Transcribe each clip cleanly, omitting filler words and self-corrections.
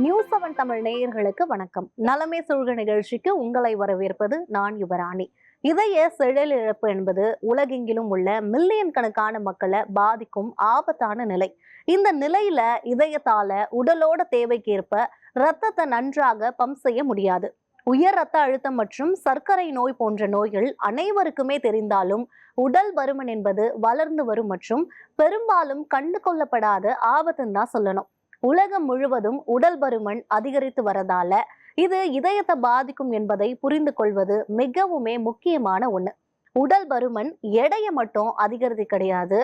நியூஸ்7 தமிழ் நேயர்களுக்கு வணக்கம். நலமே சூழ்க நிகழ்ச்சிக்கு உங்களை வரவேற்பது நான் யுவராணி. இதய செயலிழப்பு என்பது உலகெங்கிலும் உள்ள மில்லியன் கணக்கான மக்களை பாதிக்கும் ஆபத்தான நிலை. இந்த நிலையில இதயத்தால உடலோட தேவைக்கேற்ப ரத்தத்தை நன்றாக பம்ப் செய்ய முடியாது. உயர் ரத்த அழுத்தம் மற்றும் சர்க்கரை நோய் போன்ற நோய்கள் அனைவருக்குமே தெரிந்தாலும் உடல் பருமன் என்பது வளர்ந்து வரும் மற்றும் பெரும்பாலும் கண்டு கொள்ளப்படாத ஆபத்துன்னு தான் சொல்லணும். உலகம் முழுவதும் உடல் பருமன் அதிகரித்து வரதால இது இதயத்தை பாதிக்கும் என்பதை புரிந்து கொள்வது மிகவுமே முக்கியமான ஒண்ணு. உடல் பருமன் எடையை மட்டும் அதிகரித்து கிடையாது,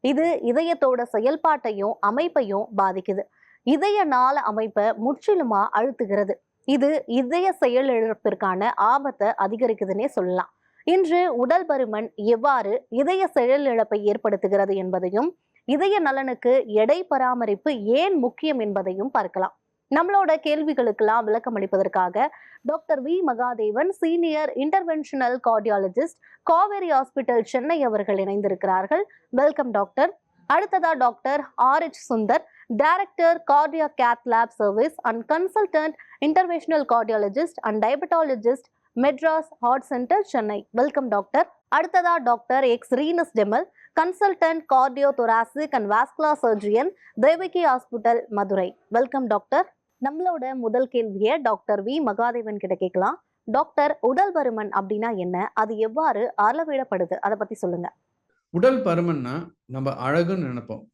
இது இதயத்தோட செயல்பாட்டையும் அமைப்பையும் பாதிக்குது. இதய நாள அமைப்பை முற்றிலுமா அழுத்துகிறது. இது இதய செயலிழப்பிற்கான ஆபத்தை அதிகரிக்குதுன்னே சொல்லலாம். இன்று உடல் பருமன் எவ்வாறு இதய செயலிழப்பை ஏற்படுத்துகிறது என்பதையும் இதய நலனுக்கு எடை பராமரிப்பு ஏன் முக்கியம் என்பதையும் பார்க்கலாம். நம்மளோட கேள்விகளுக்கெல்லாம் விளக்கம் அளிப்பதற்காக doctor V Mahadevan, senior interventional cardiologist, Kaveri hospital, Chennai அவர்கள் இணைந்திருக்கிறார்கள். Welcome doctor. அடுத்ததா doctor R H. Sundar, director cardiac cath lab service and consultant interventional cardiologist and diabetologist, Madras heart centre, Chennai. Welcome doctor. அடுத்ததா டாக்டர் எக்ஸ் ரீனஸ் டெமல், consultant cardio thoracic and vascular surgeon, Devaki hospital, Madurai. Welcome doctor. நம்மளோட முதல் கேள்வியை டாக்டர் வி மகாதேவன் கிட்ட கேட்கலாம். டாக்டர், உடல் பருமன் அப்படின்னா என்ன, அது எவ்வாறு அளவிடப்படுது, அதை பத்தி சொல்லுங்க. உடல் பருமன்னா நம்ம அழகுன்னு நினைப்போம்.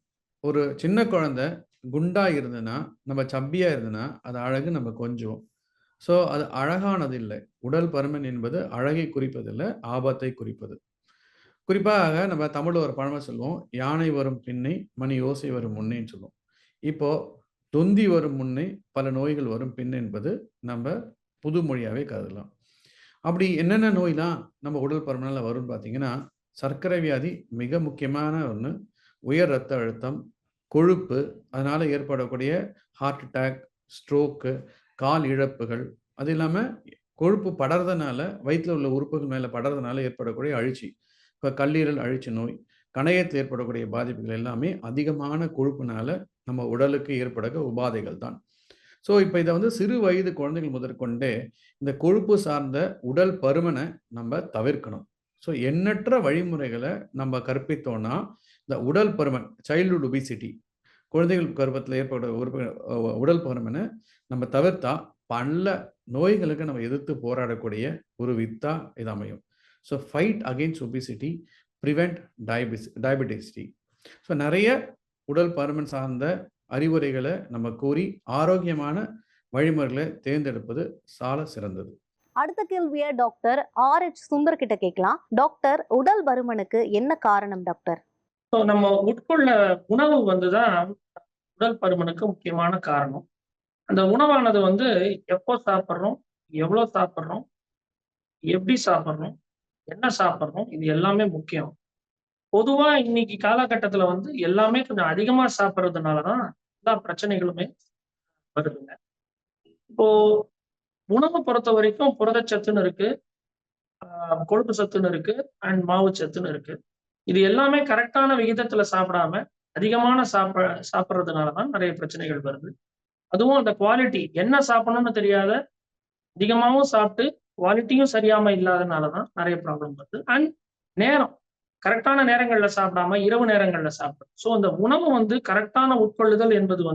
ஒரு சின்ன குழந்தை குண்டா இருந்ததுன்னா, நம்ம சப்பியா இருந்ததுன்னா அது அழகு நம்ம கொஞ்சம். ஸோ அது அழகானது இல்லை. உடல் பருமன் என்பது அழகை குறிப்பதில்லை, ஆபத்தை குறிப்பது. குறிப்பாக நம்ம தமிழ்ல ஒரு பழமொழி சொல்லுவோம், யானை வரும் பின்னே மணி ஓசை வரும் முன்னேன்னு சொல்லுவோம். இப்போ தொந்தி வரும் முன்னே பல நோய்கள் வரும் பின் என்பது நம்ம புது மொழியாவே கருதலாம். அப்படி என்னென்ன நோய்லாம் நம்ம உடல் பருமனால வரும்னு பார்த்தீங்கன்னா, சர்க்கரை வியாதி மிக முக்கியமான ஒன்று, உயர் ரத்த அழுத்தம், கொழுப்பு, அதனால ஏற்படக்கூடிய ஹார்ட் அட்டாக், ஸ்ட்ரோக்கு, கால் இழப்புகள், அது இல்லாமல் கொழுப்பு படறதுனால வயிற்றில் உள்ள உறுப்புகள் மேலே படறதுனால ஏற்படக்கூடிய அழற்சி, இப்போ கல்லீரல் அழற்சி நோய், கணையத்தில் ஏற்படக்கூடிய பாதிப்புகள் எல்லாமே அதிகமான கொழுப்புனால நம்ம உடலுக்கு ஏற்பட உபாதைகள் தான். ஸோ இப்போ இதை சிறு வயது குழந்தைகள் முதற்கொண்டே இந்த கொழுப்பு சார்ந்த உடல் பருமனை நம்ம தவிர்க்கணும். ஸோ எண்ணற்ற வழிமுறைகளை நம்ம கற்பித்தோம்னா இந்த உடல் பருமன், சைல்டுஹுட் ஒபிசிட்டி, குழந்தைகள் கர்ப்பத்தில் ஏற்பட உடல் பருமனை நம்ம தவிர்த்தா பல நோய்களுக்கு நம்ம எதிர்த்து போராடக்கூடிய ஒரு வித்தா இது அமையும். So fight against obesity, prevent diabeticity. So நிறைய உடல் பருமன் சார்ந்த அறிவுரைகளை நம்ம கூறி ஆரோக்கியமான வழிமுறைகளை தேர்ந்தெடுப்பது சால சிறந்தது. அடுத்த கேள்வியை டாக்டர் ஆர்.எச். சுந்தர் கிட்ட கேட்கலாம். டாக்டர், உடல் பருமனுக்கு என்ன காரணம் டாக்டர்? நம்ம உட்கொள்ள உணவு தான் உடல் பருமனுக்கு முக்கியமான காரணம். அந்த உணவானது எப்போ சாப்பிட்றோம், எவ்வளவு சாப்பிட்றோம், எப்படி சாப்பிட்றோம், என்ன சாப்பிட்றோம், இது எல்லாமே முக்கியம். பொதுவா இன்னைக்கு காலகட்டத்துல எல்லாமே கொஞ்சம் அதிகமா சாப்பிட்றதுனாலதான் எல்லா பிரச்சனைகளுமே வருதுங்க. இப்போ உணவை பொறுத்த வரைக்கும் புரதச்சத்துன்னு இருக்கு, கொழுப்பு சத்துன்னு இருக்கு, அண்ட் மாவு சத்துன்னு இருக்கு. இது எல்லாமே கரெக்டான விகிதத்துல சாப்பிடாம அதிகமான சாப்பிட்றதுனாலதான் நிறைய பிரச்சனைகள் வருது. அதுவும் அந்த குவாலிட்டி என்ன சாப்பிடணும்னு தெரியாத அதிகமாகவும் சாப்பிட்டு குவாலிட்டியும் சரியாம இல்லாதனாலதான் நிறைய ப்ராப்ளம் வருது. அண்ட் நேரம், கரெக்டான நேரங்கள்ல சாப்பிடாம இரவு நேரங்கள்ல சாப்பிடும். ஸோ அந்த உணவு கரெக்டான உட்கொள்ளுதல் என்பது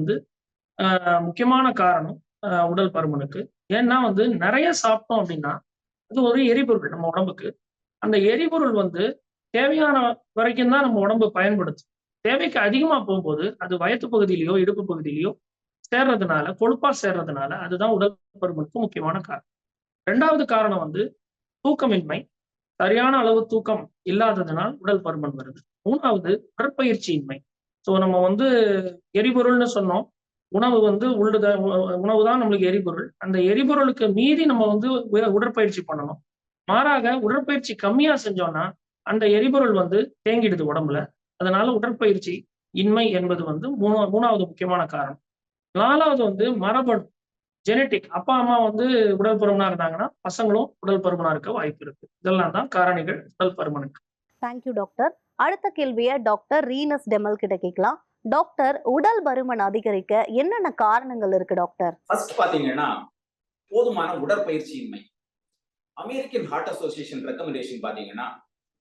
முக்கியமான காரணம் உடல் பருமனுக்கு. ஏன்னா நிறைய சாப்பிட்டோம் அப்படின்னா அது ஒரு எரிபொருள் நம்ம உடம்புக்கு. அந்த எரிபொருள் தேவையான வரைக்கும் தான் நம்ம உடம்பு பயன்படுத்தும். தேவைக்கு அதிகமா போகும்போது அது வயத்து பகுதியிலையோ இடுப்பு பகுதியிலையோ சேர்றதுனால, கொழுப்பா சேர்றதுனால அதுதான் உடல் பருமனுக்கு முக்கியமான காரணம். ரெண்டாவது காரணம் தூக்கமின்மை, சரியான அளவு தூக்கம் இல்லாததுனால் உடல் பருமன் வருது. மூணாவது உடற்பயிற்சியின்மை. ஸோ நம்ம எரிபொருள்னு சொன்னோம். உணவு உணவு தான் நம்மளுக்கு எரிபொருள். அந்த எரிபொருளுக்கு மீறி நம்ம உடற்பயிற்சி பண்ணணும். மாறாக உடற்பயிற்சி கம்மியா செஞ்சோம்னா அந்த எரிபொருள் தேங்கிடுது உடம்புல. அதனால உடற்பயிற்சி இன்மை என்பது மூணாவது முக்கியமான காரணம். நாலாவது மரபணு, ஜெனட்டிக். அப்பா அம்மா உடல் பருமனா இருந்தாங்கன்னா பசங்களும் உடல் பருமனா இருக்க வாய்ப்பு இருக்கு. இதெல்லாம் தான் காரணிகள் உடல் பருமனுக்கு. Thank you doctor. அடுத்த கேள்வியை டாக்டர் ரீனஸ் டெமல் கிட்ட கேட்கலாம். டாக்டர், உடல் பருமன் அதிகரிக்க என்னென்ன காரணங்கள் இருக்கு டாக்டர்? ஃபர்ஸ்ட் பாத்தீங்கன்னா போதுமான உடற்பயிற்சியின்மை. அமெரிக்கன் ஹார்ட் அசோசியேஷன் ரெக்கமெண்டேஷன் பாத்தீங்கன்னா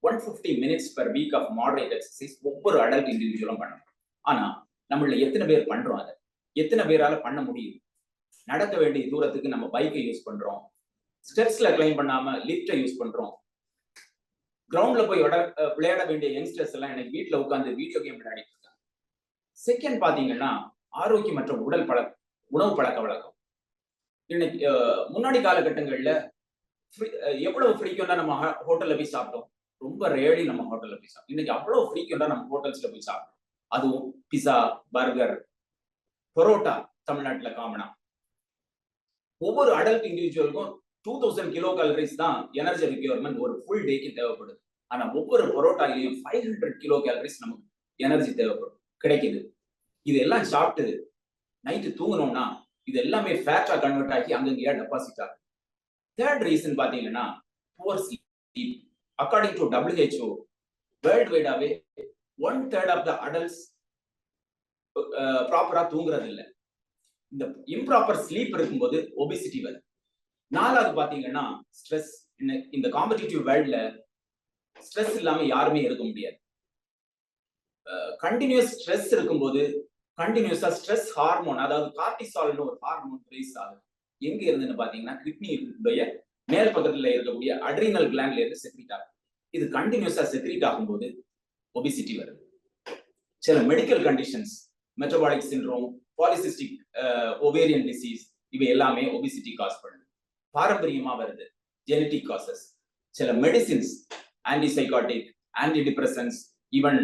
150 minutes per week of moderate exercise ஒவ்வொரு அடல்ட் இண்டிவிஜுவலும் பண்ணணும். ஆனா நம்மள எத்தனை பேர் பண்றோம்? அதை எத்தனை பேரால பண்ண முடியும்? நடக்க வேண்டிய தூரத்துக்கு நம்ம பைக்கை யூஸ் பண்றோம், ஸ்டெப்ஸ்ல கிளைம் பண்ணாம லிஃப்டை யூஸ் பண்றோம். கிரவுண்ட்ல போய் விளையாட வேண்டிய யங்ஸ்டர்ஸ் எல்லாம் எனக்கு வீட்டுல உட்காந்து வீடியோ கேம் விளையாடிட்டு இருக்காங்க. செகண்ட் பாத்தீங்கன்னா ஆரோக்கியமற்ற உணவு பழக்க வழக்கம். இன்னைக்கு முன்னாடி காலகட்டங்கள்ல எவ்வளவு ஃப்ரீக்வெண்டா நம்ம ஹோட்டல்ல போய் சாப்பிட்டோம்? ரொம்ப ரேர்லி நம்ம ஹோட்டல்ல போய் சாப்பிட்டோம். இன்னைக்கு அவ்வளவு ஃப்ரீக்வெண்டா நம்ம ஹோட்டல்ஸ்ல போய் சாப்பிட்டோம். அதுவும் பிஸா, பர்கர், பரோட்டா தமிழ்நாட்டுல காமனா. ஒவ்வொரு அடல்ட் இண்டிவிஜுவலுக்கும் 2000 கிலோ கேலரிஸ் தான் எனர்ஜி ரிக்யர்மெண்ட் ஒரு ஃபுல் டேக்கு தேவைப்படுது. ஆனா ஒவ்வொரு பரோட்டாலையும் 500 கிலோ கேலரிஸ் நமக்கு எனர்ஜி தேவைப்படும், கிடைக்குது. இது எல்லாம் சாப்பிட்டு நைட்டு தூங்கணும்னா இது எல்லாமே ஃபேட்டா கன்வெர்ட் ஆகி அங்கங்கேயா டெபாசிட் ஆகும். தேர்ட் ரீசன் பாத்தீங்கன்னா poor sleep. According to WHO world வைடாவே 1/3 ஆஃப் த அடல்ட்ஸ் ப்ராப்பரா தூங்குறது இல்லை. இந்த இம்ப்ராப்பர் ஸ்லீப் இருக்கும்போது ஒபிசிட்டி வருது. நாலாவது பாத்தீங்கன்னா ஸ்ட்ரெஸ். இந்த காம்படிட்டிவ் வேர்ல்ட்ல ஸ்ட்ரெஸ் இல்லாம யாருமே இருக்க முடியாது. கண்டினியூஸ் ஸ்ட்ரெஸ் இருக்கும்போது கண்டினியூஸா ஸ்ட்ரெஸ் ஹார்மோன், அதாவது கார்டிசால்னு ஒரு ஹார்மோன் ரைஸ் ஆகுது. எங்க இருந்துன்னு பாத்தீங்கன்னா கிட்னியுடைய மேல் பக்கத்துல இருக்கக்கூடிய அட்ரினல் கிளாண்ட்ல இருந்து செக்ரீட் ஆகும். இது கண்டினியூஸா செக்ரீட் ஆகும்போது ஒபிசிட்டி வருது. சில medical conditions, metabolic syndrome, polycystic ovarian disease, இவை எல்லாமே ஒபிசிட்டி காஸ் பண்ணுது. பாரம்பரியமா வருது, ஜெனட்டிக் காசஸ். சில medicines, antipsychotic, anti depressants, even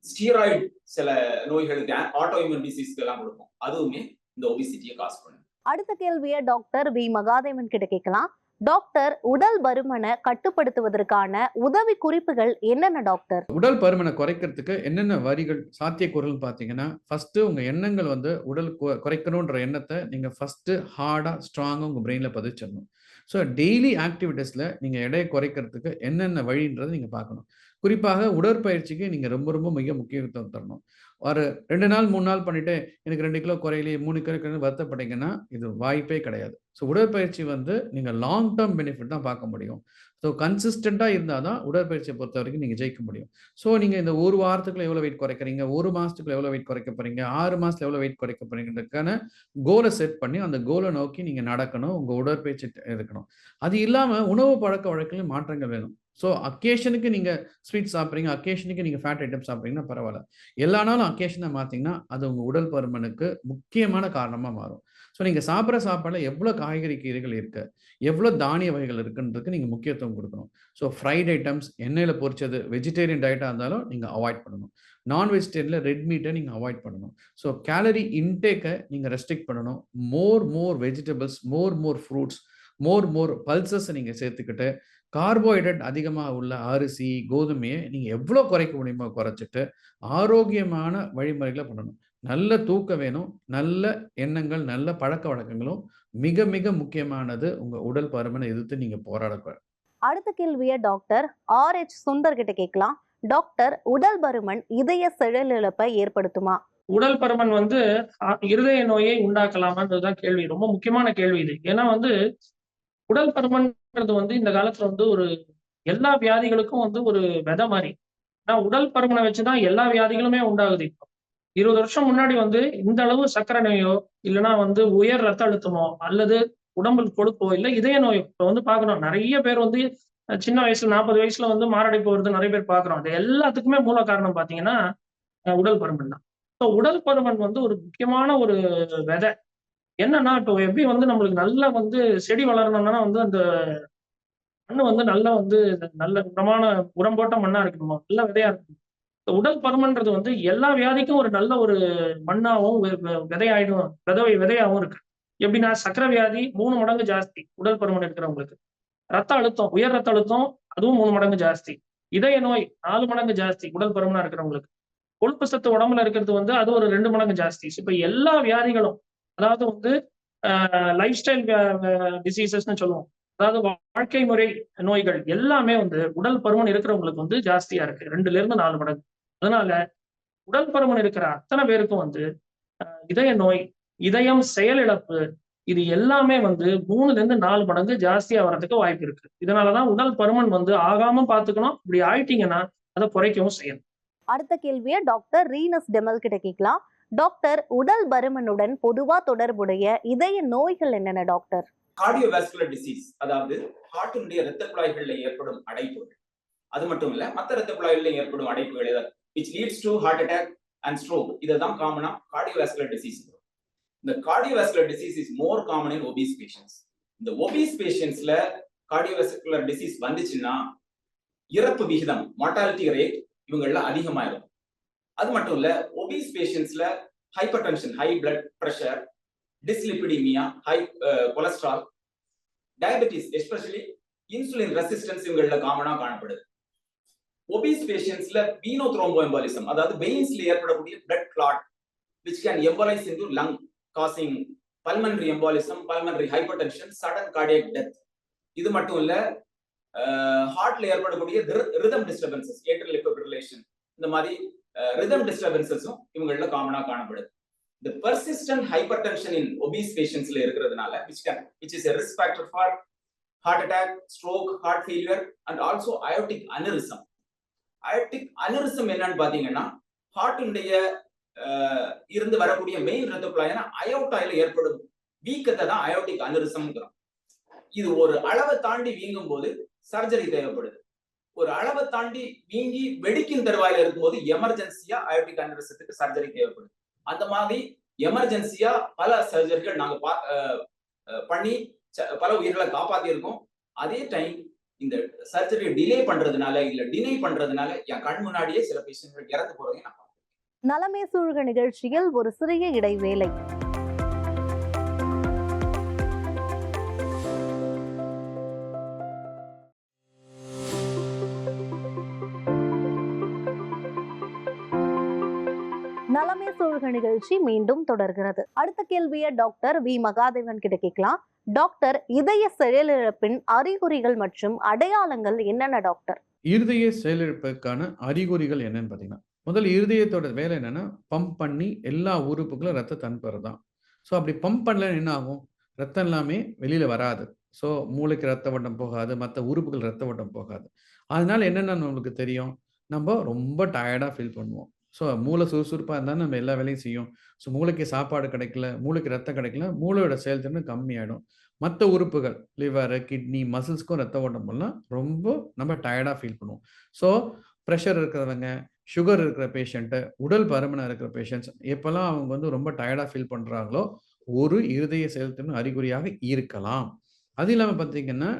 steroid சில நோய்களுக்கு, ஆட்டோஇம்யூன் டிசீஸ்க்கு எல்லாம் கொடுக்கும். அதுவுமே இந்த ஒபிசிட்டியை காஸ் பண்ணுது. அடுத்த கேள்வியை டாக்டர் வி மகாதேவன் கிட்ட கேட்கலாம். டாக்டர், உடல் பருமனை கட்டுப்படுத்துவதற்கான உதவி குறிப்புகள் என்னென்ன டாக்டர்? உடல் பருமனை குறைக்கிறதுக்கு என்னென்ன வரிகள் சாத்தியக்கூறுகள் பார்த்தீங்கன்னா, ஃபர்ஸ்ட் உங்க எண்ணங்கள் உடல் குறைக்கணுன்ற எண்ணத்தை நீங்க ஃபர்ஸ்ட் ஹார்டா ஸ்ட்ராங்கா உங்க பிரெயின்ல பதிச்சிடணும். ஸோ டெய்லி ஆக்டிவிட்டீஸ்ல நீங்க எடையை குறைக்கிறதுக்கு என்னென்ன வழின்றதை நீங்க பார்க்கணும். குறிப்பாக உடற்பயிற்சிக்கு நீங்க ரொம்ப ரொம்ப மிக முக்கியத்துவம் தரணும். ஒரு 2 நாள் 3 நாள் பண்ணிட்டு எனக்கு 2 கிலோ குறையிலே 3 கிலோ வருத்தப்பட்டீங்கன்னா இது வாய்ப்பே கிடையாது. ஸோ உடற்பயிற்சி நீங்க லாங் டேர்ம் பெனிஃபிட் தான் பார்க்க முடியும். ஸோ கன்சிஸ்டண்டா இருந்தால் தான் உடற்பயிற்சியை பொறுத்த வரைக்கும் நீங்க ஜெயிக்க முடியும். ஸோ நீங்க இந்த ஒரு வாரத்துக்குள்ள எவ்வளவு வெயிட் குறைக்கிறீங்க, 1 மாசத்துக்குள்ள எவ்வளவு வெயிட் குறைக்க போறீங்க, 6 மாசத்துல எவ்வளவு வெயிட் குறைக்க போறீங்கன்றதுக்கான கோலை செட் பண்ணி அந்த கோலை நோக்கி நீங்க நடக்கணும். உங்க உடற்பயிற்சி இருக்கணும். அது இல்லாம உணவு பழக்க வழக்கங்களில் மாற்றங்கள் வேணும். ஸோ அக்கேஷனுக்கு நீங்க ஸ்வீட் சாப்பிட்றீங்க, அக்கேஷனுக்கு நீங்க ஃபேட் ஐட்டம் சாப்பிட்றீங்கன்னா பரவாயில்ல. எல்லா நாளும் அக்கேஷனை மாத்தீங்கன்னா அது உங்க உடல் பருமனுக்கு முக்கியமான காரணமா மாறும். ஸோ நீங்க சாப்பிட்ற சாப்பாடுல எவ்வளவு காய்கறி கீரைகள் இருக்கு, எவ்வளவு தானிய வகைகள் இருக்குன்றதுக்கு நீங்க முக்கியத்துவம் கொடுக்கணும். ஸோ ஃப்ரைட் ஐட்டம்ஸ், எண்ணெயில பொரிச்சது, வெஜிடேரியன் டயட்டா இருந்தாலும் நீங்க அவாய்ட் பண்ணணும். நான் வெஜிடேரியன்ல ரெட் மீட்டை நீங்க அவாய்ட் பண்ணணும். ஸோ கேலரி இன்டேக்கை நீங்க ரெஸ்ட்ரிக்ட் பண்ணணும். மோர் வெஜிடபிள்ஸ், மோர் ஃப்ரூட்ஸ், மோர் பல்சஸ் நீங்க சேர்த்துக்கிட்டு, கார்போஹைட்ரேட் அதிகமாக உள்ள அரிசி, கோதுமையை நீங்க எவ்வளவு குறைக்க முடியுமோ குறைச்சிட்டு ஆரோக்கியமான வழிமுறைகளை பண்ணணும். நல்ல தூக்கம் வேணும், நல்ல எண்ணங்கள், நல்ல பழக்க வழக்கங்களும் மிக மிக முக்கியமானது உங்க உடல் பருமனை எதிர்த்து நீங்க போராட. அடுத்த கேள்வியை டாக்டர் RH சுந்தர் கிட்ட கேட்கலாம். டாக்டர், உடல் பருமன் இதய செயலிழப்பை ஏற்படுத்துமா? உடல் பருமன் இருதய நோயை உண்டாக்கலாமான்றதுதான் கேள்வி. ரொம்ப முக்கியமான கேள்வி இது. ஏன்னா உடல் பருமன்ன்றது இந்த காலத்துல ஒரு எல்லா வியாதிகளுக்கும் ஒரு விதை மாதிரி. ஆனா உடல் பருமனை வச்சுதான் எல்லா வியாதிகளுமே உண்டாகுது. இப்போ 20 வருஷம் முன்னாடி இந்த அளவு சர்க்கரை நோயோ இல்லைன்னா உயர் ரத்த அழுத்தமோ அல்லது உடம்பில் கொழுப்போ இல்ல இதய நோயோ இப்ப பாக்குறோம். நிறைய பேர் சின்ன வயசுல 40 வயசுல மாரடைப்பு வருது, நிறைய பேர் பாக்குறோம். அது எல்லாத்துக்குமே மூல காரணம் பாத்தீங்கன்னா உடல் பருமன் தான். இப்போ உடல் பருமன் ஒரு முக்கியமான ஒரு விதை. என்னன்னா இப்போ எப்படி நம்மளுக்கு நல்லா செடி வளரணும்னா அந்த மண்ணு நல்லா நல்ல குணமான உரம் போட்ட மண்ணா இருக்கணுமா, நல்ல விதையா இருக்கணும். உடல் பருமன்றது எல்லா வியாதிக்கும் ஒரு நல்ல ஒரு மண்ணாவும் விதையாயிடும், விதையாவும் இருக்கு. எப்படின்னா சக்கரை வியாதி 3 மடங்கு ஜாஸ்தி உடல் பருமன் இருக்கிறவங்களுக்கு. ரத்த அழுத்தம், உயர் ரத்த அழுத்தம் அதுவும் 3 மடங்கு ஜாஸ்தி. இதய நோய் 4 மடங்கு ஜாஸ்தி உடல் பருமனா இருக்கிறவங்களுக்கு. கொழுப்பு சத்து உடம்புல இருக்கிறது அது ஒரு 2 மடங்கு ஜாஸ்தி. இப்ப எல்லா வியாதிகளும், அதாவது லைஃப் ஸ்டைல் டிசீசஸ்ன்னு சொல்லுவோம், அதாவது வாழ்க்கை முறை நோய்கள் எல்லாமே உடல் பருமன் இருக்கிறவங்களுக்கு ஜாஸ்தியா இருக்கு, 2ல இருந்து 4 மடங்கு. அதனால உடல் பருமன் இருக்கிற அத்தனை பேருக்கும் வந்து இதய நோய், இதயம் செயலிழப்பு, இது எல்லாமே வந்து 3ல இருந்து 4 மடங்கு ஜாஸ்தியா வர்றதுக்கு வாய்ப்பு இருக்கு. இதனாலதான் உடல் பருமன் வந்து ஆகாம பாத்துக்கணும். இப்படி ஆயிட்டீங்கன்னா அதை குறைக்கவும் செய்யணும். அடுத்த கேள்வியை டாக்டர் ரீனஸ் டெமல் கிட்ட கேட்கலாம். டாக்டர், உடல் பருமனுடன் பொதுவா தொடர்புடைய இதய நோய்கள் என்னென்ன டாக்டர்? கார்டியோவாஸ்குலர் டிசீஸ், அதாவது ஹார்ட்டினுடைய இரத்த குழாய்கள்ல ஏற்படும் அடைப்புகள், அது மட்டும் இல்ல மற்ற இரத்த குழாய்களில் ஏற்படும் அடைப்புகள் ஏதாவது which leads to heart attack and stroke, இதுதான் காமனா கார்டியோவாஸ்குலர் டிசீஸ். இந்த cardiovascular disease is more common in obese patients. இந்த ஒபீஸ் பேஷன்ஸ்ல கார்டியோவாஸ்குலர் டிசீஸ் வந்துச்சுன்னா இறப்பு விகிதம், மார்டாலிட்டி ரேட் இவங்கள அதிகமா இருக்கும். அது மட்டும் இல்ல, ஒபீஸ் பேஷன்ஸ்ல hypertension, high blood pressure, dyslipidaemia, high cholesterol, diabetes, especially insulin resistance இவங்கள காமனா காணப்படுது. ஒபீஸ் பேஷன்ஸ்ல வீனோ த்ரோம்போஎம்பாலிசம், அதாவது வெயின்ஸ்ல ஏற்படக்கூடிய blood clot which can embolize into lung causing pulmonary embolism, pulmonary hypertension, sudden cardiac death. இது மட்டும் இல்ல, ஹார்ட்ல ஏற்படக்கூடிய ரிதம் டிஸ்டர்பன்சஸ், ஏட்ரியல் ஃபிப்ரிலேஷன், இந்த மாதிரி ரிதம் டிஸ்டர்பன்சஸும் இவங்கள காமனா காணப்படுது. The persistent hypertension in obese patients ல இருக்கிறதுனால which is a risk factor for heart attack, stroke, heart failure and also aortic aneurysm. Aortic aneurysm என்னன்னு பாத்தீங்கன்னா ஹார்ட்டினுடைய இருந்து வரக்கூடிய மெயின் இரத்த குழாயான அயோட்டாயில ஏற்படும் வீக்கத்தை தான் அயோட்டிக் அனிரிசம்ங்கிறோம். இது ஒரு அளவை தாண்டி வீங்கும் போது சர்ஜரி தேவைப்படுது. ஒரு அளவை தாண்டி வீங்கி வெடிக்கும் தருவாயில இருக்கும்போது எமர்ஜென்சியா அயோட்டிக் அனிரிசத்துக்கு சர்ஜரி தேவைப்படுது. அந்த மாதிரி எமர்ஜென்சியா பல சர்ஜரிகள் நாங்க பண்ணி பல உயிர்களை காப்பாத்தி இருக்கோம். அதே டைம் இந்த சர்ஜரி டிலே பண்றதுனால இல்ல டினை பண்றதுனால என் கண் முன்னாடியே சில பேஷண்ட்கள் இறந்து போறதை நான் நலமே சூழ்க நிகழ்ச்சியில் ஒரு சிறிய இடைவேளை. நலமே சூழ்க நிகழ்ச்சி மீண்டும் தொடர்கிறது. அடுத்த கேள்வியை டாக்டர் வி மகாதேவன் கிட்ட கேட்கலாம். டாக்டர், இதய செயலிழப்பின் அறிகுறிகள் மற்றும் அடையாளங்கள் என்னென்ன டாக்டர்? இருதய செயலிழப்புக்கான அறிகுறிகள் என்னன்னு பாத்தீங்கன்னா, முதல் இருதயத்தோட வேலை என்னன்னா பம்ப் பண்ணி எல்லா உறுப்புகளும் ரத்தத்தை அனுப்புறதுதான். ஸோ அப்படி பம்ப் பண்ணல என்ன ஆகும்? ரத்தம் எல்லாமே வெளியில வராது. ஸோ மூளைக்கு ரத்த ஓட்டம் போகாது, மற்ற உறுப்புகள் ரத்த ஓட்டம் போகாது. அதனால என்னென்ன நம்மளுக்கு தெரியும்? நம்ம ரொம்ப டயர்டா ஃபீல் பண்ணுவோம். ஸோ மூளை சுறுசுறுப்பா இருந்தா நம்ம எல்லா வேலையும் செய்யும். ஸோ மூளைக்கு சாப்பாடு கிடைக்கல, மூளைக்கு ரத்தம் கிடைக்கல, மூளையோட செயல்திறன் கம்மியாயிடும். மற்ற உறுப்புகள் லிவர், கிட்னி, மசில்ஸ்க்கும் ரத்த ஓட்டம் போடலாம், ரொம்ப நம்ம டயர்டா ஃபீல் பண்ணுவோம். ஸோ ப்ரெஷர் இருக்கிறவங்க, சுகர் இருக்கிற பேஷண்ட்டு, உடல் பருமனாக இருக்கிற பேஷண்ட்ஸ் எப்போல்லாம் அவங்க வந்து ரொம்ப டயர்டாக ஃபீல் பண்ணுறாங்களோ ஒரு இருதய செயல்திறன் அறிகுறியாக இருக்கலாம். அது இல்லாமல் பார்த்தீங்கன்னா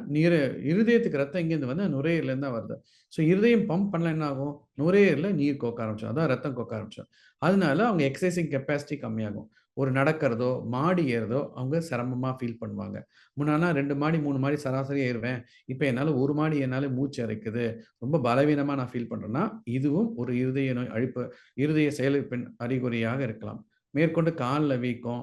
இருதயத்துக்கு ரத்தம் இங்கேருந்து வந்து நுரையீரலேருந்து தான் வருது. ஸோ இருதயம் பம்ப் பண்ணல என்ன ஆகும்? நுரையீரலில் நீர் கோக்க ஆரம்பிச்சோம், அதான் ரத்தம் கோக்க ஆரம்பிச்சோம். அதனால அவங்க எக்ஸசைசிங் கெப்பாசிட்டி கம்மியாகும். ஒரு நடக்கிறதோ மாடி ஏறுறதோ அவங்க சிரமமாக ஃபீல் பண்ணுவாங்க. முன்னாலாம் 2 மாடி 3 மாடி சராசரி ஏறுவேன், இப்போ என்னால் 1 மாடி என்னால் மூச்சு அரைக்குது, ரொம்ப பலவீனமாக நான் ஃபீல் பண்ணுறேன்னா இதுவும் ஒரு இருதய நோய் இருதய செயலிழப்பின் அறிகுறியாக இருக்கலாம். மேற்கொண்டு காலில் வீக்கம்,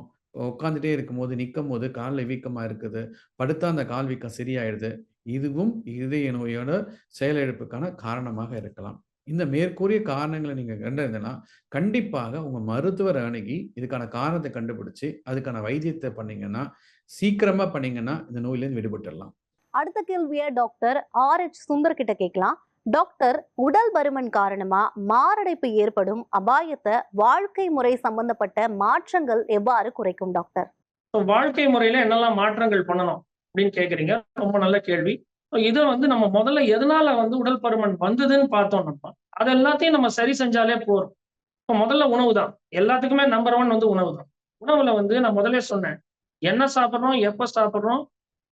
உட்காந்துட்டே இருக்கும்போது நிற்கும் போது காலில் வீக்கமாக இருக்குது, படுத்தா அந்த கால் வீக்கம் சரியாயிடுது, இதுவும் இருதய நோயோட செயலிழப்புக்கான காரணமாக இருக்கலாம். இந்த மேற்கூறிய காரணங்களை நீங்க கண்டறிந்தனா கண்டிப்பாக உங்க மருத்துவர் அணுகி இதுக்கான காரணத்தை கண்டுபிடிச்சு அதுக்கான வைத்தியத்தை பண்ணீங்கன்னா, சீக்கிரமா பண்ணீங்கன்னா இந்த நோயிலிருந்து விடுபட்டுடலாம். அடுத்த கேள்வியை டாக்டர் RH சுந்தர் கிட்ட கேட்கலாம். டாக்டர், உடல் பருமன் காரணமா மாரடைப்பு ஏற்படும் அபாயத்தை வாழ்க்கை முறை சம்பந்தப்பட்ட மாற்றங்கள் எவ்வாறு குறைக்கும் டாக்டர்? வாழ்க்கை முறையில என்னெல்லாம் மாற்றங்கள் பண்ணணும் அப்படின்னு கேக்குறீங்க. ரொம்ப நல்ல கேள்வி. இதை வந்து நம்ம முதல்ல எதனால வந்து உடல் பருமன் வந்ததுன்னு பார்த்தோம். நம்ம அது எல்லாத்தையும் நம்ம சரி செஞ்சாலே போறோம். இப்போ முதல்ல உணவு தான் எல்லாத்துக்குமே நம்பர் 1 வந்து உணவு தான். உணவுல வந்து நான் முதல்ல சொன்னேன், என்ன சாப்பிட்றோம், எப்ப சாப்பிட்றோம்,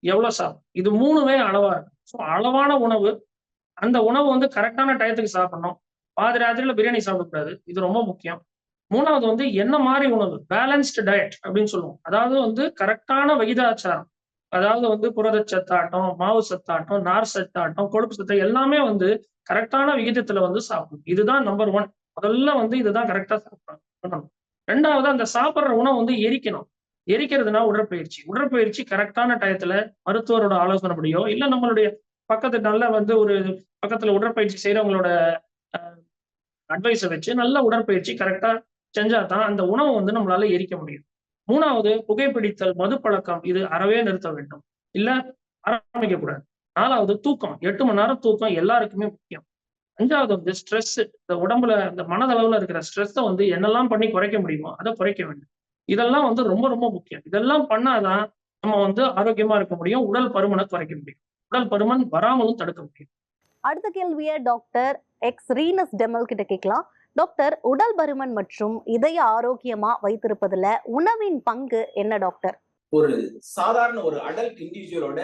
எவ்வளவு சாப்பிடும், இது 3மே அளவா இருக்கு. ஸோ அளவான உணவு, அந்த உணவு வந்து கரெக்டான டயத்துக்கு சாப்பிடணும். பாதி ராத்திரியில பிரியாணி சாப்பிடக்கூடாது, இது ரொம்ப முக்கியம். 3வது வந்து என்ன மாதிரி உணவு, பேலன்ஸ்டு டயட் அப்படின்னு சொல்லுவோம். அதாவது வந்து கரெக்டான விகிதாச்சாரம், அதாவது வந்து புரத சத்தாட்டம், மாவு சத்தாட்டம், நார் சத்தாட்டம், கொழுப்பு சத்தம் எல்லாமே வந்து கரெக்டான விகிதத்துல வந்து சாப்பிடணும். இதுதான் நம்பர் 1. முதல்ல வந்து இதுதான் கரெக்டா சாப்பிடணும். 2வது அந்த சாப்பிட்ற உணவு வந்து எரிக்கணும். எரிக்கிறதுனா உடற்பயிற்சி கரெக்டான டயத்துல மருத்துவரோட ஆலோசனைப்படியோ இல்ல நம்மளுடைய பக்கத்துல நல்ல வந்து ஒரு பக்கத்துல உடற்பயிற்சி செய்யறவங்களோட அட்வைஸை வச்சு நல்ல உடற்பயிற்சி கரெக்டா செஞ்சா தான் அந்த உணவை வந்து நம்மளால எரிக்க முடியும். 3வது புகைப்பிடித்தல், மது பழக்கம் இது அறவே நிறுத்த வேண்டும். இல்ல ஆரம்பிக்க கூடாது. 4வது தூக்கம். 8 மணி நேரம் தூக்கம் எல்லாருக்குமே முக்கியம். 5வது வந்து ஸ்ட்ரெஸ். இந்த உடம்புல இந்த மனதளவுல இருக்கிற ஸ்ட்ரெஸ்ஸ வந்து என்னெல்லாம் பண்ணி குறைக்க முடியுமோ அதை குறைக்க வேண்டும். இதெல்லாம் வந்து ரொம்ப ரொம்ப முக்கியம். இதெல்லாம் பண்ணாதான் நம்ம வந்து ஆரோக்கியமா இருக்க முடியும். உடல் பருமனை குறைக்க முடியும். உடல் பருமன் வராமலும் தடுக்க முடியும். அடுத்த கேள்வியை டாக்டர் எக்ஸ் ரீனஸ் டெமல் கிட்ட கேட்கலாம். டாக்டர், உடல் பருமன் மற்றும் இதய ஆரோக்கியமா வைத்திருப்பதுல உணவின் பங்கு என்ன டாக்டர்? ஒரு சாதாரண ஒரு அடல்ட் இண்டிவிஜுவலோட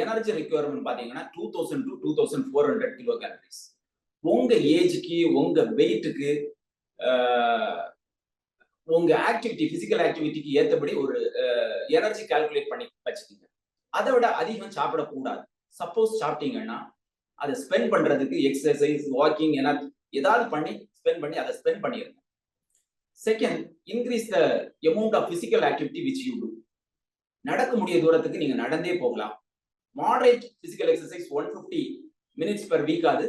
எனர்ஜி ரெக்யர்மெண்ட் பாத்தீங்கன்னா 2000 to 2400 கிலோ கேலரிஸ். உங்க ஏஜுக்கு, உங்க வெயிட்டுக்கு, உங்க ஆக்டிவிட்டி, பிசிக்கல் ஆக்டிவிட்டிக்கு ஏற்றபடி ஒரு எனர்ஜி கால்குலேட் பண்ணி வச்சுக்கோங்க. அதை விட அதிகம் சாப்பிடக்கூடாது. சப்போஸ் சாப்பிட்டீங்கன்னா அதை ஸ்பெண்ட் பண்றதுக்கு எக்ஸசைஸ், வாக்கிங், எனர்ஜி ஏதாவது பண்ணி ஸ்பெண்ட் பண்ணி அதை ஸ்பெண்ட் பண்ணிடுங்க. Second, increase the amount of physical activity which you do. நடக்க முடிய தூரத்துக்கு நீங்க நடந்தே போகலாம். Moderate physical exercise 150 minutes per week. அது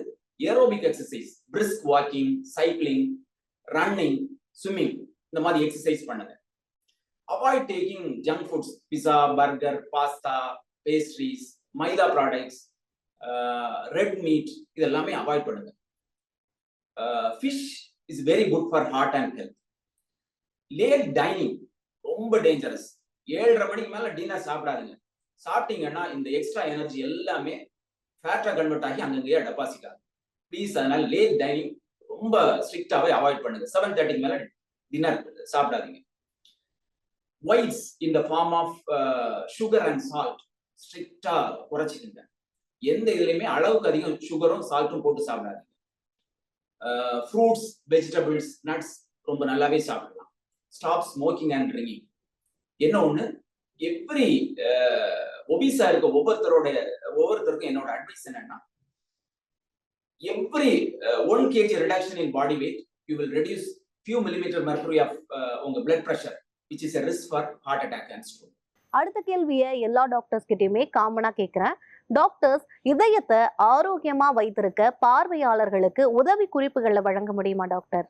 aerobic exercise, brisk walking, cycling, running, swimming, இந்த மாதிரி எக்ஸசைஸ் பண்ணுங்க. Avoid taking junk foods, pizza, burger, pasta, pastries, maida products, red meat, இதெல்லாமே அவாய்ட் பண்ணுங்க. Fish is very good for heart and health. Late dining ரொம்ப dangerous. 7:30 மணிக்கு மேல dinner சாப்பிடாதுங்க. சாப்பிட்டீங்கன்னா இந்த எக்ஸ்ட்ரா எனர்ஜி எல்லாமே ஃபேட்டா கன்வெர்ட் ஆகி அங்கங்கேயே டெபாசிட் ஆகும். ப்ளீஸ், அதனால லேட் டைனிங் ரொம்ப ஸ்ட்ரிக்டாவே அவாய்ட் பண்ணுங்க. 7:30 மேல டின்னர் சாப்பிடாதீங்க. Whites in the form of sugar and salt ஸ்ட்ரிக்டா குறைச்சிக்கங்க. எந்த இதுலையுமே அளவுக்கு அதிகம் சுகரும் சால்ட்டும் போட்டு சாப்பிடாதீங்க. ஃப்ரூட்ஸ், வெஜிடபிள்ஸ், நட்ஸ் ரொம்ப நல்லாவே சாப்பிடலாம். Stop smoking and drinking. என்ன ஒண்ணு, எவ்ரி ஒபிசா இருக்க ஒவ்வொருத்தருக்கும் என்னோட அட்வைஸ் என்னன்னா, every 1 kg reduction in body weight, you will reduce few millimeter mercury of உங்க blood pressure, which is a risk for heart attack and stroke. அடுத்த கேள்வியை எல்லா டாக்டர்ஸ் கிட்டயுமே காமனா கேட்கிறேன். டாக்டர்ஸ், இதயத்தை ஆரோக்கியமா வைத்திருக்க பார்வையாளர்களுக்கு உதவி குறிப்புகளை வழங்க முடியுமா டாக்டர்?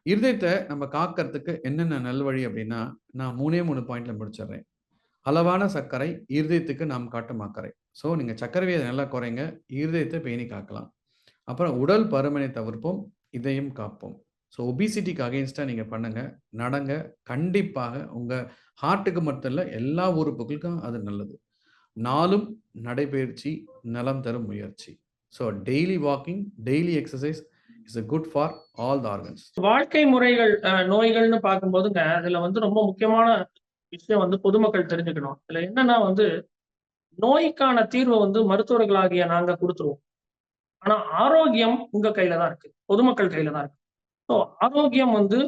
இருதயத்தை நம்ம காக்கிறதுக்கு என்னென்ன நல்வழி அப்படின்னா, நான் 3 பாயிண்ட்ல முடிச்சிடுறேன். அளவான சர்க்கரை, இருதயத்துக்கு நாம் காட்டும் அக்கறை. ஸோ நீங்க சர்க்கரை விகிதத்தை நல்லா குறைங்க, இருதயத்தை பேணி காக்கலாம். அப்புறம் உடல் பருமனை தவிர்ப்போம், இதயம் காப்போம். ஸோ ஒபிசிட்டிக்கு அகெயின்ஸ்டா நீங்க பண்ணுங்க, நடங்க. கண்டிப்பாக உங்க ஹார்ட்டுக்கு மட்டும் இல்ல, எல்லா உறுப்புகளுக்கும் அது நல்லது. நாளும் நடைபயிற்சி நலம் தரும் முயற்சி. So daily walking, daily exercise is good for all the organs. வாழ்க்கை முறைகள் நோய்கள்னு பார்க்கும்போதுங்க, அதுல வந்து ரொம்ப முக்கியமான விஷயம் வந்து பொதுமக்கள் தெரிஞ்சுக்கணும். இதுல என்னன்னா வந்து, நோய்க்கான தீர்வை வந்து மருத்துவர்களாகிய நாங்க கொடுத்துருவோம். ஆனா ஆரோக்கியம் உங்க கையில தான் இருக்கு, பொதுமக்கள் கையில தான் இருக்கு. ஸோ ஆரோக்கியம் வந்து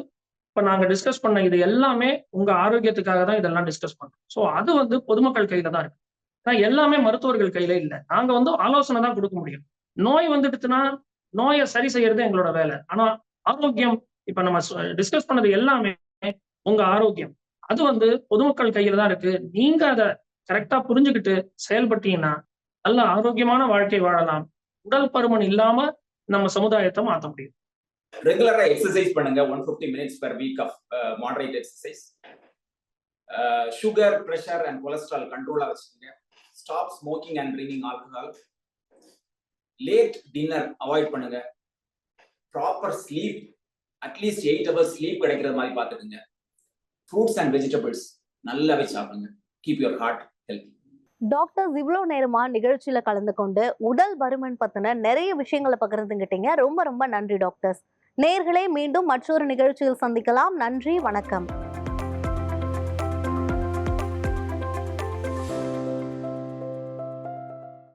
இப்ப நாங்க டிஸ்கஸ் பண்ண இது எல்லாமே உங்க ஆரோக்கியத்துக்காக தான் இதெல்லாம் டிஸ்கஸ் பண்றோம். ஸோ அது வந்து பொதுமக்கள் கையில தான் இருக்கு. ஆனா எல்லாமே மருத்துவர்கள் கையில இல்லை. நாங்க வந்து ஆலோசனை தான் கொடுக்க முடியும். நோய் வந்துடுச்சுன்னா நோயை சரி செய்யறது எங்களோட வேலை. ஆனா ஆரோக்கியம், இப்ப நம்ம டிஸ்கஸ் பண்ணது எல்லாமே உங்க ஆரோக்கியம், அது வந்து பொதுமக்கள் கையில தான் இருக்கு. நீங்க அதை கரெக்டா புரிஞ்சுக்கிட்டு செயல்பட்டீங்கன்னா நல்ல ஆரோக்கியமான வாழ்க்கை வாழலாம். உடல் பருமன் இல்லாம நம்ம சமுதாயத்தை மாற்ற முடியும். ரெகுலரா எக்ஸசைஸ் பண்ணுங்க. 150 minutes per week of moderate exercise. Sugar, pressure and cholesterol கண்ட்ரோலா வச்சுக்கோங்க. Stop smoking and drinking alcohol. Late dinner avoid பண்ணுங்க. Proper sleep, at least 8 hours sleep கிடைக்கிற மாதிரி பார்த்துக்குங்க. ஃப்ரூட்ஸ் அண்ட் வெஜிடபிள்ஸ் நல்லாவே சாப்பிடுங்க. Keep your heart healthy. Doctors, இவ்வளவு நேரமா நிகழ்ச்சியில கலந்து கொண்டு உடல் பருமன் பத்தின நிறைய விஷயங்களை பகிர்ந்துகிட்டீங்க. ரொம்ப ரொம்ப நன்றி டாக்டர்ஸ். நேயர்களே, மீண்டும் மற்றொரு நிகழ்ச்சியில் சந்திக்கலாம். நன்றி, வணக்கம்.